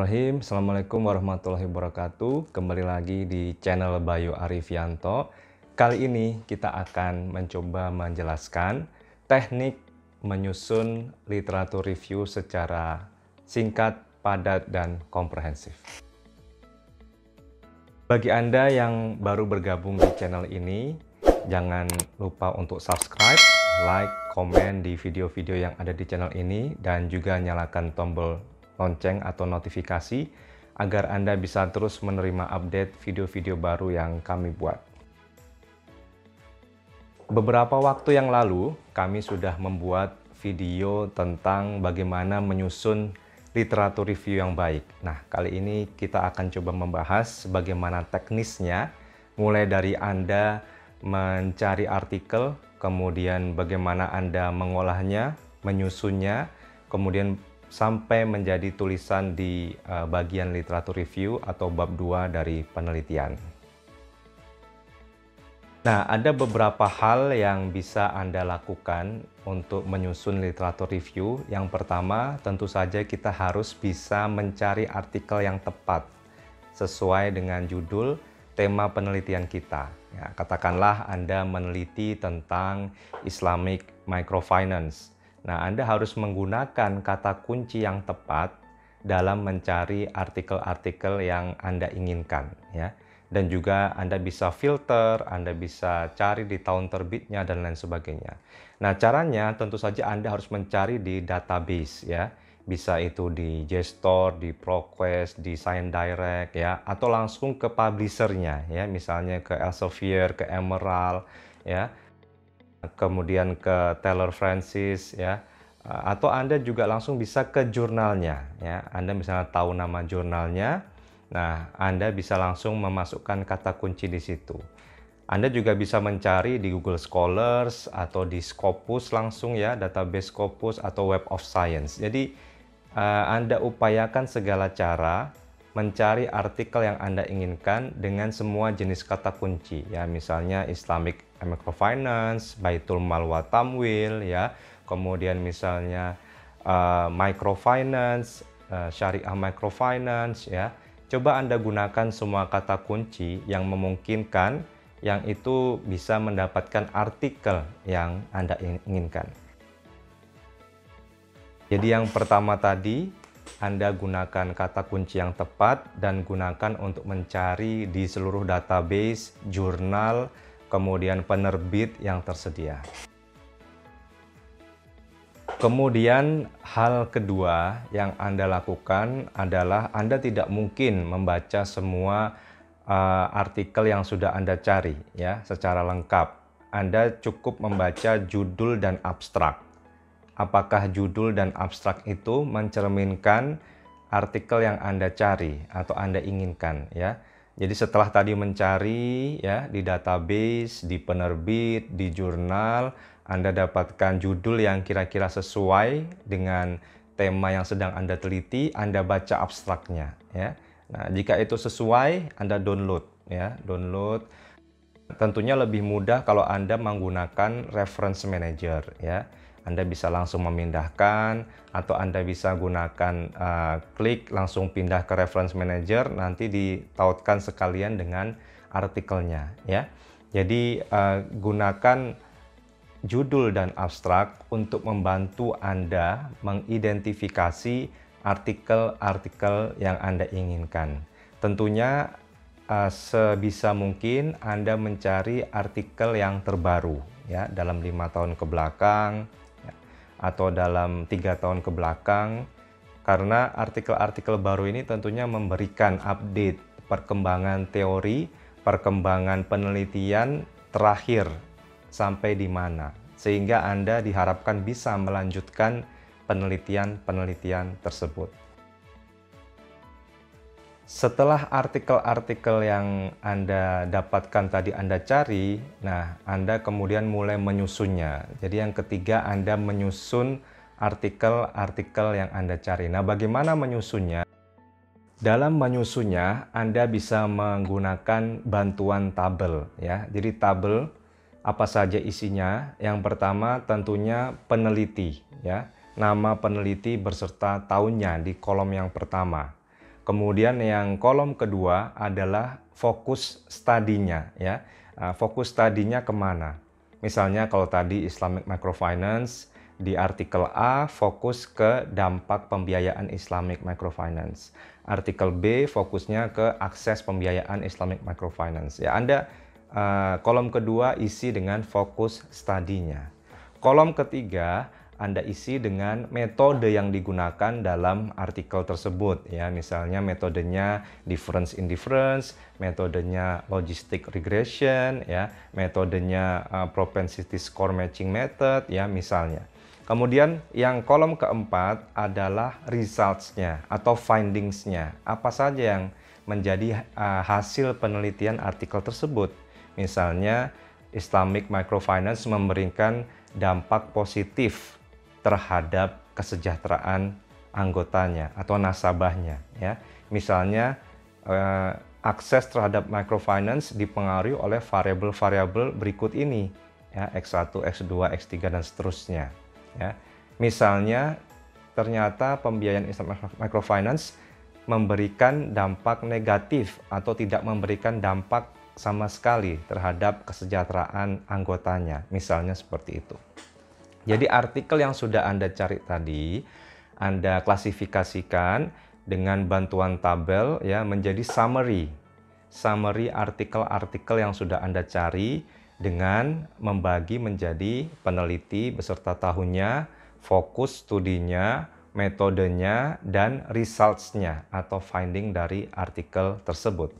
Bismillahirrahmanirrahim. Assalamualaikum warahmatullahi wabarakatuh. Kembali lagi di channel Bayu Arifianto. Kali ini kita akan mencoba menjelaskan teknik menyusun literatur review secara singkat, padat, dan komprehensif. Bagi Anda yang baru bergabung di channel ini, jangan lupa untuk subscribe, like, komen di video-video yang ada di channel ini, dan juga nyalakan tombol lonceng atau notifikasi agar Anda bisa terus menerima update video-video baru yang kami buat. Beberapa waktu yang lalu, kami sudah membuat video tentang bagaimana menyusun literatur review yang baik. Nah, kali ini kita akan coba membahas bagaimana teknisnya, mulai dari Anda mencari artikel, kemudian bagaimana Anda mengolahnya, menyusunnya, kemudian sampai menjadi tulisan di bagian literatur review atau bab 2 dari penelitian. Nah, ada beberapa hal yang bisa Anda lakukan untuk menyusun literatur review. Yang pertama, tentu saja kita harus bisa mencari artikel yang tepat sesuai dengan judul tema penelitian kita. Ya, katakanlah Anda meneliti tentang Islamic Microfinance. Nah, Anda harus menggunakan kata kunci yang tepat dalam mencari artikel-artikel yang Anda inginkan, ya. Dan juga Anda bisa filter, Anda bisa cari di tahun terbitnya dan lain sebagainya. Nah, caranya tentu saja Anda harus mencari di database, ya. Bisa itu di JSTOR, di ProQuest, di Science Direct, ya, atau langsung ke publishernya, ya, misalnya ke Elsevier, ke Emerald, ya. Kemudian ke Taylor Francis, ya, atau Anda juga langsung bisa ke jurnalnya, ya. Anda misalnya tahu nama jurnalnya, nah Anda bisa langsung memasukkan kata kunci di situ. Anda juga bisa mencari di Google Scholars atau di Scopus langsung, ya, database Scopus atau Web of Science. Jadi Anda upayakan segala cara mencari artikel yang Anda inginkan dengan semua jenis kata kunci, ya, misalnya Islamic Microfinance, Baitul Mal wa Tamwil, ya, kemudian misalnya microfinance, syariah microfinance, ya. Coba Anda gunakan semua kata kunci yang memungkinkan, yang itu bisa mendapatkan artikel yang Anda inginkan. Jadi yang pertama tadi, Anda gunakan kata kunci yang tepat dan gunakan untuk mencari di seluruh database, jurnal, kemudian penerbit yang tersedia. Kemudian hal kedua yang Anda lakukan adalah Anda tidak mungkin membaca semua artikel yang sudah Anda cari, ya, secara lengkap. Anda cukup membaca judul dan abstrak. Apakah judul dan abstrak itu mencerminkan artikel yang Anda cari atau Anda inginkan, ya. Jadi setelah tadi mencari, ya, di database, di penerbit, di jurnal, Anda dapatkan judul yang kira-kira sesuai dengan tema yang sedang Anda teliti, Anda baca abstraknya, ya. Nah, jika itu sesuai, Anda download, ya, download. Tentunya lebih mudah kalau Anda menggunakan reference manager, ya. Anda bisa langsung memindahkan, atau Anda bisa gunakan klik langsung pindah ke reference manager, nanti ditautkan sekalian dengan artikelnya, ya. Jadi gunakan judul dan abstrak untuk membantu Anda mengidentifikasi artikel-artikel yang Anda inginkan. Tentunya sebisa mungkin Anda mencari artikel yang terbaru, ya, dalam 5 tahun ke belakang, atau dalam 3 tahun ke belakang, karena artikel-artikel baru ini tentunya memberikan update perkembangan teori, perkembangan penelitian terakhir sampai di mana, sehingga Anda diharapkan bisa melanjutkan penelitian-penelitian tersebut. Setelah artikel-artikel yang Anda dapatkan tadi Anda cari, nah Anda kemudian mulai menyusunnya. Jadi yang ketiga, Anda menyusun artikel-artikel yang Anda cari. Nah, bagaimana menyusunnya? Dalam menyusunnya, Anda bisa menggunakan bantuan tabel, ya. Jadi tabel apa saja isinya? Yang pertama tentunya peneliti, ya. Nama peneliti berserta tahunnya di kolom yang pertama. Kemudian yang kolom kedua adalah fokus studinya, ya. Fokus studinya kemana? Misalnya kalau tadi Islamic Microfinance, di artikel A fokus ke dampak pembiayaan Islamic Microfinance. Artikel B fokusnya ke akses pembiayaan Islamic Microfinance. Ya, Anda kolom kedua isi dengan fokus studinya. Kolom ketiga Anda isi dengan metode yang digunakan dalam artikel tersebut, ya. Misalnya metodenya difference in difference, metodenya logistic regression, ya, metodenya propensity score matching method, ya, misalnya. Kemudian yang kolom keempat adalah results-nya atau findings-nya. Apa saja yang menjadi hasil penelitian artikel tersebut. Misalnya Islamic Microfinance memberikan dampak positif terhadap kesejahteraan anggotanya atau nasabahnya, ya. Misalnya akses terhadap microfinance dipengaruhi oleh variabel-variabel berikut ini, ya, X1, X2, X3 dan seterusnya. Ya. Misalnya ternyata pembiayaan Islamic Microfinance memberikan dampak negatif atau tidak memberikan dampak sama sekali terhadap kesejahteraan anggotanya, misalnya seperti itu. Jadi artikel yang sudah Anda cari tadi, Anda klasifikasikan dengan bantuan tabel, ya, menjadi summary artikel-artikel yang sudah Anda cari dengan membagi menjadi peneliti beserta tahunnya, fokus studinya, metodenya, dan results-nya atau finding dari artikel tersebut.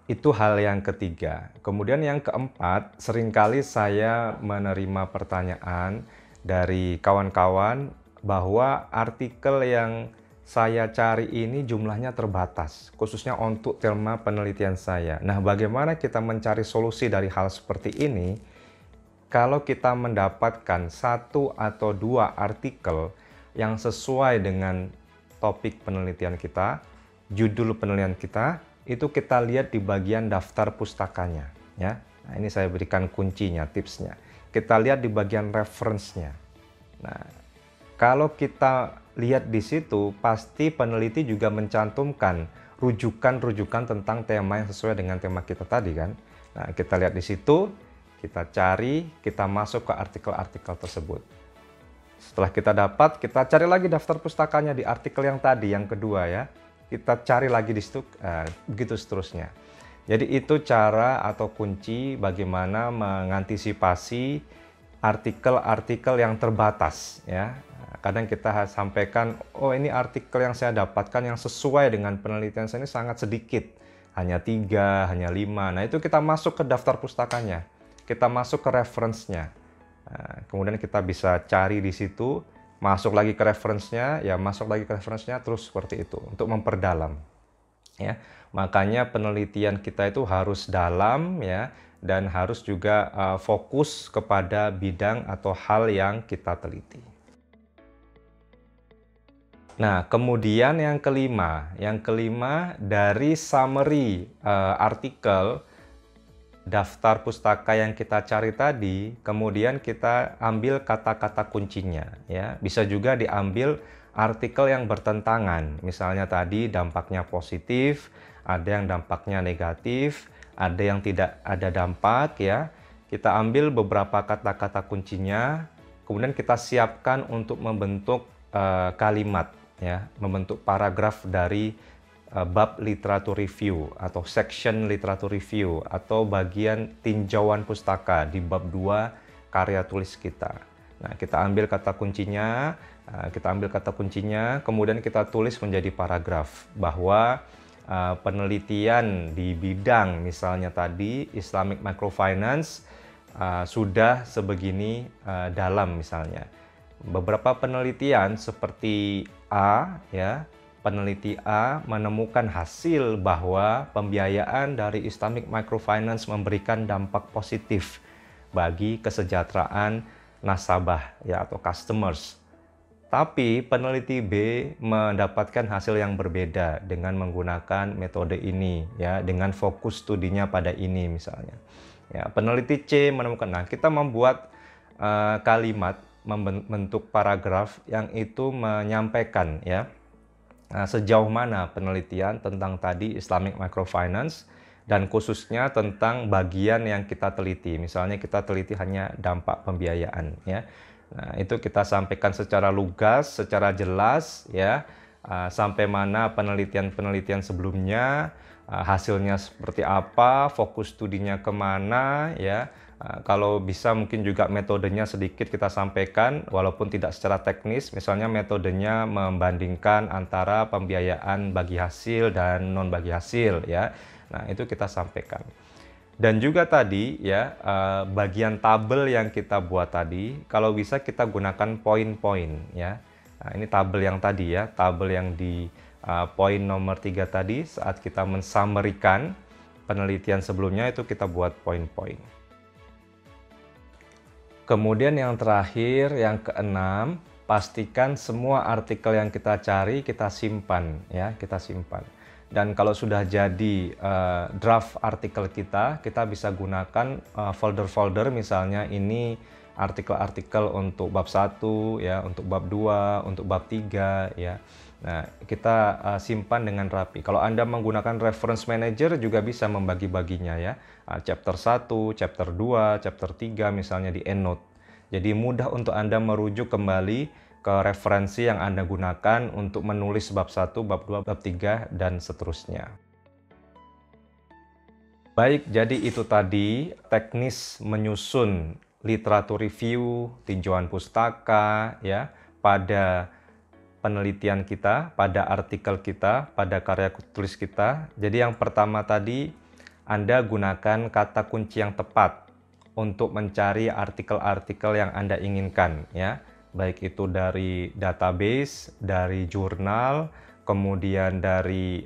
Itu hal yang ketiga. Kemudian yang keempat, seringkali saya menerima pertanyaan dari kawan-kawan bahwa artikel yang saya cari ini jumlahnya terbatas, khususnya untuk tema penelitian saya. Nah, bagaimana kita mencari solusi dari hal seperti ini? Kalau kita mendapatkan satu atau dua artikel yang sesuai dengan topik penelitian kita, judul penelitian kita, itu kita lihat di bagian daftar pustakanya, ya. Nah, ini saya berikan kuncinya, tipsnya. Kita lihat di bagian reference-nya. Nah, kalau kita lihat di situ, pasti peneliti juga mencantumkan rujukan-rujukan tentang tema yang sesuai dengan tema kita tadi, kan. Nah, kita lihat di situ, kita cari, kita masuk ke artikel-artikel tersebut. Setelah kita dapat, kita cari lagi daftar pustakanya di artikel yang tadi, yang kedua, ya. Kita cari lagi di situ, begitu seterusnya. Jadi itu cara atau kunci bagaimana mengantisipasi artikel-artikel yang terbatas, ya. Kadang kita sampaikan, oh ini artikel yang saya dapatkan yang sesuai dengan penelitian saya ini sangat sedikit, hanya 3, hanya 5. Nah, itu kita masuk ke daftar pustakanya, kita masuk ke reference-nya. Nah, kemudian kita bisa cari di situ, masuk lagi ke reference-nya, ya masuk lagi ke reference-nya, terus seperti itu untuk memperdalam. Ya, makanya penelitian kita itu harus dalam, ya, dan harus juga fokus kepada bidang atau hal yang kita teliti. Nah, kemudian yang kelima dari summary artikel daftar pustaka yang kita cari tadi, kemudian kita ambil kata-kata kuncinya, ya. Bisa juga diambil artikel yang bertentangan. Misalnya tadi dampaknya positif, ada yang dampaknya negatif, ada yang tidak ada dampak, ya. Kita ambil beberapa kata-kata kuncinya, kemudian kita siapkan untuk membentuk kalimat, ya, membentuk paragraf dari bab literatur review atau section literatur review atau bagian tinjauan pustaka di bab 2 karya tulis kita. Nah, kita ambil kata kuncinya, kemudian kita tulis menjadi paragraf bahwa penelitian di bidang misalnya tadi Islamic Microfinance sudah sebegini dalam misalnya. Beberapa penelitian seperti A, ya, peneliti A menemukan hasil bahwa pembiayaan dari Islamic Microfinance memberikan dampak positif bagi kesejahteraan nasabah, ya, atau customers. Tapi peneliti B mendapatkan hasil yang berbeda dengan menggunakan metode ini, ya, dengan fokus studinya pada ini misalnya. Ya, peneliti C menemukan, nah kita membuat kalimat membentuk paragraf yang itu menyampaikan ya sejauh mana penelitian tentang tadi Islamic Microfinance dan khususnya tentang bagian yang kita teliti. Misalnya kita teliti hanya dampak pembiayaan ya. Nah, itu kita sampaikan secara lugas, secara jelas ya, sampai mana penelitian-penelitian sebelumnya, hasilnya seperti apa, fokus studinya kemana ya. Kalau bisa mungkin juga metodenya sedikit kita sampaikan, walaupun tidak secara teknis, misalnya metodenya membandingkan antara pembiayaan bagi hasil dan non bagi hasil ya. Nah, itu kita sampaikan. Dan juga tadi ya, bagian tabel yang kita buat tadi, kalau bisa kita gunakan poin-poin ya. Nah, ini tabel yang tadi ya, tabel yang di poin nomor 3 tadi, saat kita mensummarikan penelitian sebelumnya itu kita buat poin-poin. Kemudian yang terakhir, yang keenam, pastikan semua artikel yang kita cari kita simpan ya, kita simpan. Dan kalau sudah jadi draft artikel kita bisa gunakan folder-folder, misalnya ini artikel-artikel untuk bab 1 ya, untuk bab 2, untuk bab 3 ya. Nah, kita simpan dengan rapi. Kalau Anda menggunakan reference manager juga bisa membagi-baginya ya. Chapter 1, chapter 2, chapter 3 misalnya di EndNote. Jadi mudah untuk Anda merujuk kembali ke referensi yang Anda gunakan untuk menulis bab 1, bab 2, bab 3 dan seterusnya. Baik, jadi itu tadi teknis menyusun literatur review, tinjauan pustaka ya pada penelitian kita, pada artikel kita, pada karya tulis kita. Jadi yang pertama tadi, Anda gunakan kata kunci yang tepat untuk mencari artikel-artikel yang Anda inginkan ya. Baik itu dari database, dari jurnal, kemudian dari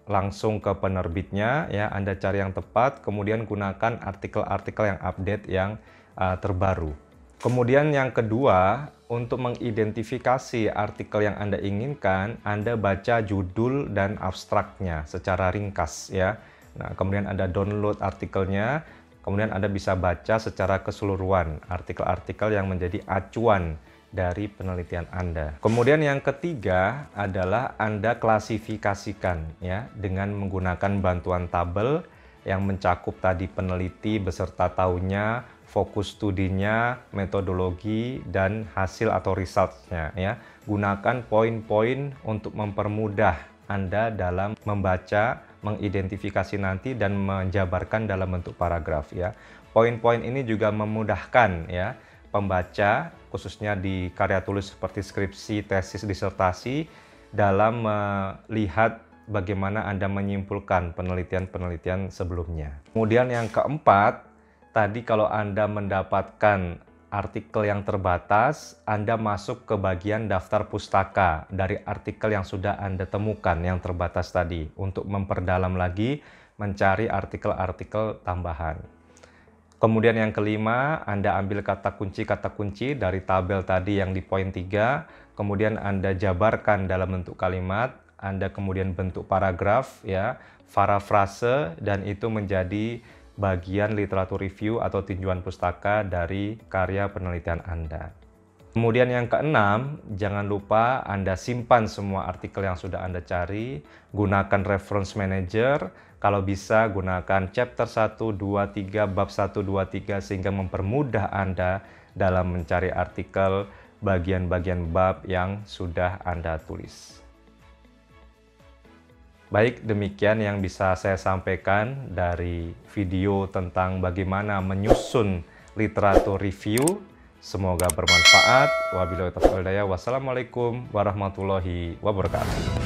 langsung ke penerbitnya ya, Anda cari yang tepat, kemudian gunakan artikel-artikel yang update yang terbaru. Kemudian yang kedua, untuk mengidentifikasi artikel yang Anda inginkan, Anda baca judul dan abstraknya secara ringkas ya. Nah, kemudian Anda download artikelnya, kemudian Anda bisa baca secara keseluruhan artikel-artikel yang menjadi acuan dari penelitian Anda. Kemudian yang ketiga adalah Anda klasifikasikan ya dengan menggunakan bantuan tabel yang mencakup tadi peneliti beserta tahunnya, fokus studinya, metodologi, dan hasil atau results-nya ya. Gunakan poin-poin untuk mempermudah Anda dalam membaca, mengidentifikasi nanti dan menjabarkan dalam bentuk paragraf ya. Poin-poin ini juga memudahkan ya pembaca khususnya di karya tulis seperti skripsi, tesis, disertasi dalam melihat bagaimana Anda menyimpulkan penelitian-penelitian sebelumnya. Kemudian yang keempat, tadi kalau Anda mendapatkan artikel yang terbatas, Anda masuk ke bagian daftar pustaka dari artikel yang sudah Anda temukan yang terbatas tadi untuk memperdalam lagi mencari artikel-artikel tambahan. Kemudian yang kelima, Anda ambil kata kunci dari tabel tadi yang di poin 3, kemudian Anda jabarkan dalam bentuk kalimat, Anda kemudian bentuk paragraf ya, parafrase, dan itu menjadi bagian literatur review atau tinjauan pustaka dari karya penelitian Anda. Kemudian yang keenam, jangan lupa Anda simpan semua artikel yang sudah Anda cari, gunakan reference manager, kalau bisa gunakan chapter 1, 2, 3, bab 1, 2, 3 sehingga mempermudah Anda dalam mencari artikel bagian-bagian bab yang sudah Anda tulis. Baik, demikian yang bisa saya sampaikan dari video tentang bagaimana menyusun literatur review. Semoga bermanfaat. Wabillahi taufiq wal hidayah. Wassalamualaikum warahmatullahi wabarakatuh.